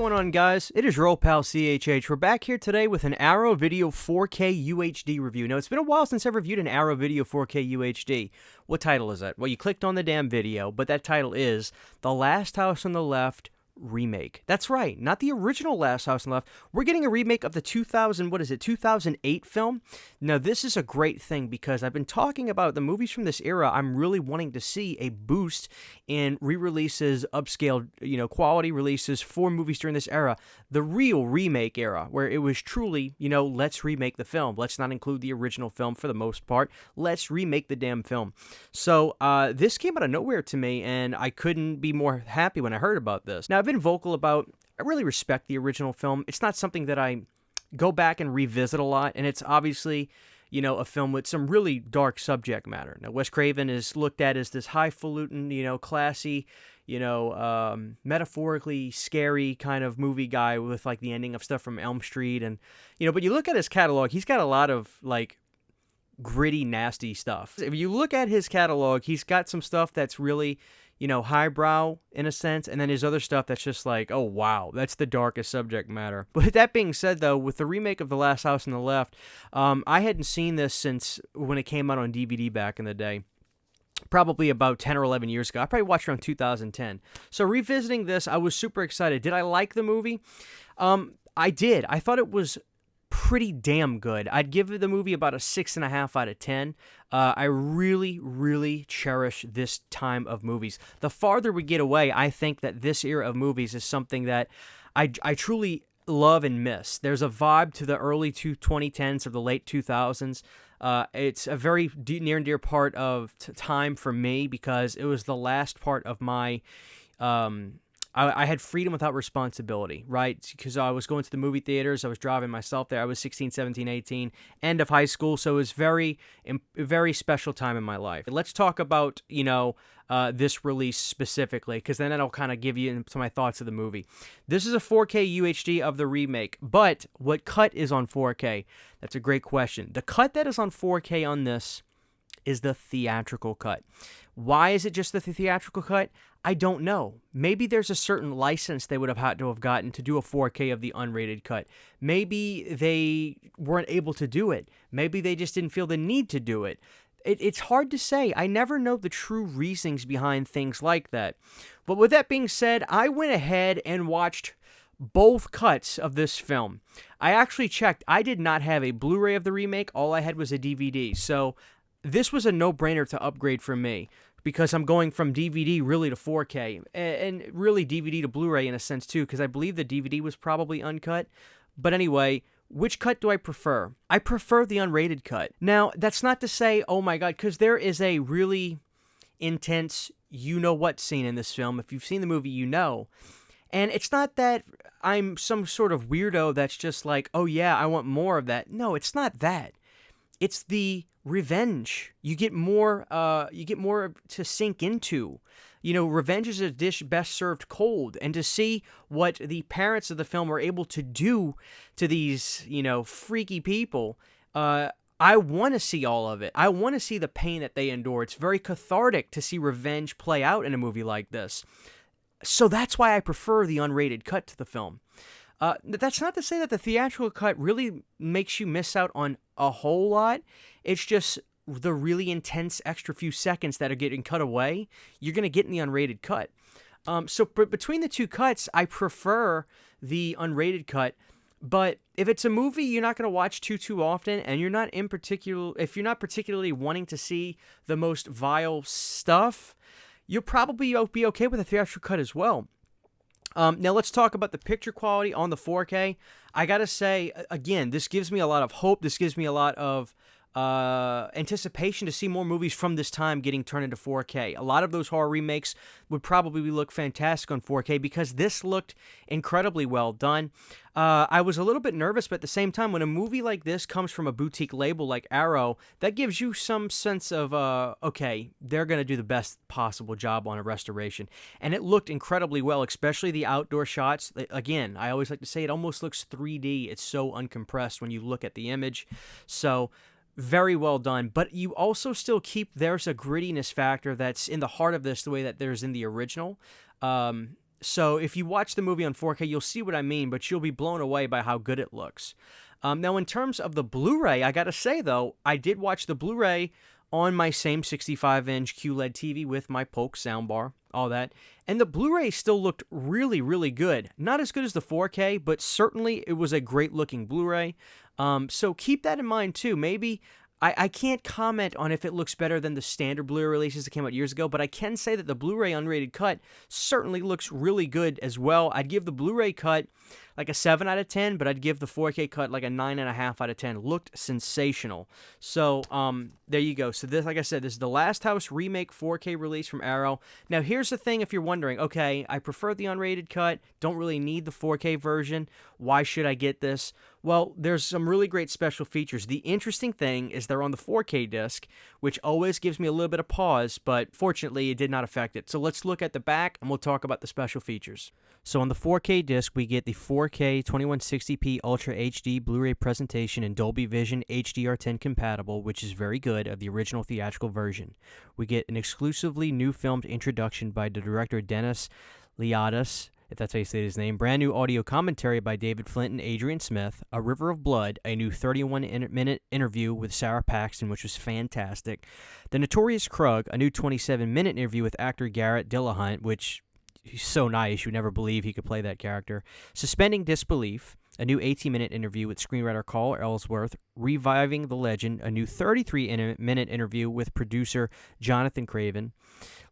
going on, guys? It is your old pal CHH. We're back here today with an Arrow Video 4K UHD review. Now, it's been a while since I've reviewed an Arrow Video 4K UHD. What title is that? Well, you clicked on the damn video, but that title is The Last House on the Left Remake. That's right, not the original Last House on the Left. We're getting a remake of the 2008 film. Now, this is a great thing because I've been talking about the movies from this era. I'm really wanting to see a boost in re-releases, upscaled, quality releases for movies during this era. The real remake era, where it was truly, let's remake the film. Let's not include the original film for the most part. Let's remake the damn film. So, this came out of nowhere to me, and I couldn't be more happy when I heard about this. Now, I've been vocal about, I really respect the original film. It's not something that I go back and revisit a lot, and it's obviously, a film with some really dark subject matter. Now, Wes Craven is looked at as this highfalutin, classy, metaphorically scary kind of movie guy with, like, the ending of stuff from Elm Street, and, but you look at his catalog, he's got a lot of, like, gritty, nasty stuff. If you look at his catalog, he's got some stuff that's really, highbrow in a sense, and then his other stuff that's just like, oh wow, that's the darkest subject matter. But that being said, though, with the remake of The Last House on the Left, I hadn't seen this since when it came out on DVD back in the day. Probably about 10 or 11 years ago. I probably watched it around 2010. So revisiting this, I was super excited. Did I like the movie? I did. I thought it was pretty damn good. I'd give the movie about a 6.5 out of 10. I really, really cherish this time of movies. The farther we get away, I think that this era of movies is something that I truly love and miss. There's a vibe to the early 2010s or the late 2000s. It's a very near and dear part of time for me because it was the last part of my I had freedom without responsibility, right? Because I was going to the movie theaters. I was driving myself there. I was 16, 17, 18, end of high school. So it was very special time in my life. Let's talk about, this release specifically, because then that'll kind of give you into my thoughts of the movie. This is a 4K UHD of the remake, but what cut is on 4K? That's a great question. The cut that is on 4K on this is the theatrical cut. Why is it just the theatrical cut? I don't know. Maybe there's a certain license they would have had to have gotten to do a 4K of the unrated cut. Maybe they weren't able to do it. Maybe they just didn't feel the need to do it. It's hard to say. I never know the true reasons behind things like that. But with that being said, I went ahead and watched both cuts of this film. I actually checked. I did not have a Blu-ray of the remake. All I had was a DVD. So this was a no-brainer to upgrade for me because I'm going from DVD really to 4K and really DVD to Blu-ray in a sense too because I believe the DVD was probably uncut. But anyway, which cut do I prefer? I prefer the unrated cut. Now, that's not to say, oh my god, because there is a really intense you-know-what scene in this film. If you've seen the movie, you know. And it's not that I'm some sort of weirdo that's just like, oh yeah, I want more of that. No, it's not that. It's the revenge. You get more to sink into. Revenge is a dish best served cold, and to see what the parents of the film were able to do to these, freaky people, I want to see all of it. I want to see the pain that they endure. It's very cathartic to see revenge play out in a movie like this. So that's why I prefer the unrated cut to the film. That's not to say that the theatrical cut really makes you miss out on a whole lot. It's just the really intense extra few seconds that are getting cut away, you're going to get in the unrated cut. So between the two cuts, I prefer the unrated cut. But if it's a movie you're not going to watch too often, and you're not if you're not particularly wanting to see the most vile stuff, you'll probably be okay with a theatrical cut as well. Now let's talk about the picture quality on the 4K. I gotta say, again, this gives me a lot of hope. This gives me a lot of anticipation to see more movies from this time getting turned into 4K. A lot of those horror remakes would probably look fantastic on 4K because this looked incredibly well done. I was a little bit nervous, but at the same time, when a movie like this comes from a boutique label like Arrow, that gives you some sense of, okay, they're going to do the best possible job on a restoration. And it looked incredibly well, especially the outdoor shots. Again, I always like to say it almost looks 3D. It's so uncompressed when you look at the image. So very well done, but you also still there's a grittiness factor that's in the heart of this the way that there's in the original. So if you watch the movie on 4K, you'll see what I mean, but you'll be blown away by how good it looks. Now, in terms of the Blu-ray, I gotta say, though, I did watch the Blu-ray on my same 65-inch QLED TV with my Polk soundbar, all that, and the Blu-ray still looked really, really good. Not as good as the 4K, but certainly it was a great-looking Blu-ray. So keep that in mind, too. Maybe I can't comment on if it looks better than the standard Blu-ray releases that came out years ago, but I can say that the Blu-ray unrated cut certainly looks really good as well. I'd give the Blu-ray cut like a 7 out of 10, but I'd give the 4K cut like a 9.5 out of 10. Looked sensational. So, there you go. So this, like I said, this is the Last House Remake 4K release from Arrow. Now, here's the thing if you're wondering, okay, I prefer the unrated cut, don't really need the 4K version, why should I get this? Well, there's some really great special features. The interesting thing is they're on the 4K disc, which always gives me a little bit of pause, but fortunately it did not affect it. So let's look at the back and we'll talk about the special features. So on the 4K disc, we get the 4K 2160p Ultra HD Blu-ray presentation in Dolby Vision HDR10 compatible, which is very good, of the original theatrical version. We get an exclusively new filmed introduction by the director Dennis Liadas, if that's how you say his name, brand new audio commentary by David Flint and Adrian Smith, A River of Blood, a new 31-minute interview with Sarah Paxton, which was fantastic, The Notorious Krug, a new 27-minute interview with actor Garrett Dillahunt, which he's so nice, you would never believe he could play that character. Suspending Disbelief, a new 18-minute interview with screenwriter Carl Ellsworth. Reviving the Legend, a new 33-minute interview with producer Jonathan Craven.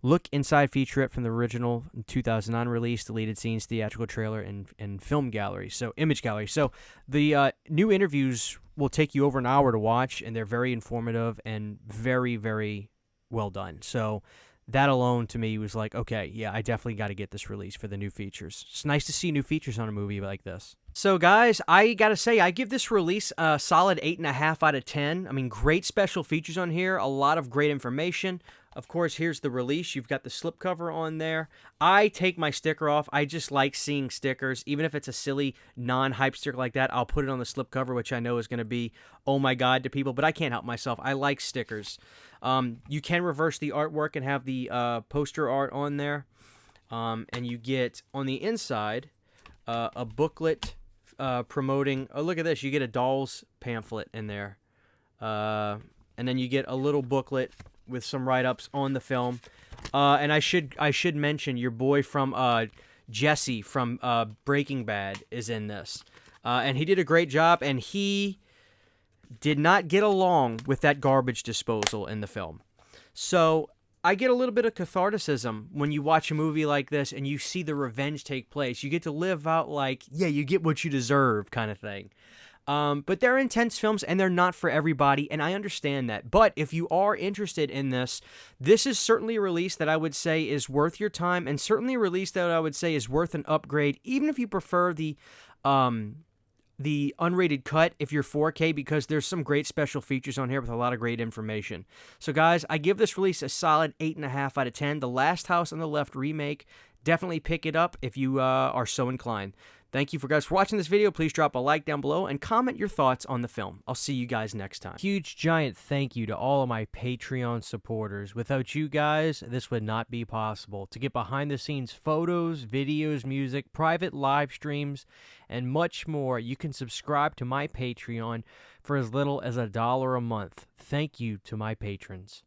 Look Inside featurette from the original 2009 release, deleted scenes, theatrical trailer, and film gallery, so image gallery. So the new interviews will take you over an hour to watch, and they're very informative and very, very well done. So that alone, to me, was like, okay, yeah, I definitely got to get this release for the new features. It's nice to see new features on a movie like this. So, guys, I got to say, I give this release a solid 8.5 out of 10. I mean, great special features on here, a lot of great information. Of course, here's the release. You've got the slipcover on there. I take my sticker off. I just like seeing stickers. Even if it's a silly, non-hype sticker like that, I'll put it on the slipcover, which I know is going to be, oh my god, to people, but I can't help myself. I like stickers. You can reverse the artwork and have the poster art on there. And you get, on the inside, a booklet promoting... Oh, look at this. You get a Dolls pamphlet in there. And then you get a little booklet with some write-ups on the film. And I should mention your boy from Jesse from Breaking Bad is in this. And he did a great job, and he did not get along with that garbage disposal in the film. So I get a little bit of catharticism when you watch a movie like this and you see the revenge take place. You get to live out like, yeah, you get what you deserve kind of thing. But they're intense films, and they're not for everybody, and I understand that. But if you are interested in this, this is certainly a release that I would say is worth your time, and certainly a release that I would say is worth an upgrade, even if you prefer the unrated cut if you're 4K, because there's some great special features on here with a lot of great information. So, guys, I give this release a solid 8.5 out of 10. The Last House on the Left remake, definitely pick it up if you are so inclined. Thank you for watching this video. Please drop a like down below and comment your thoughts on the film. I'll see you guys next time. Huge, giant thank you to all of my Patreon supporters. Without you guys, this would not be possible. To get behind-the-scenes photos, videos, music, private live streams, and much more, you can subscribe to my Patreon for as little as $1 a month. Thank you to my patrons.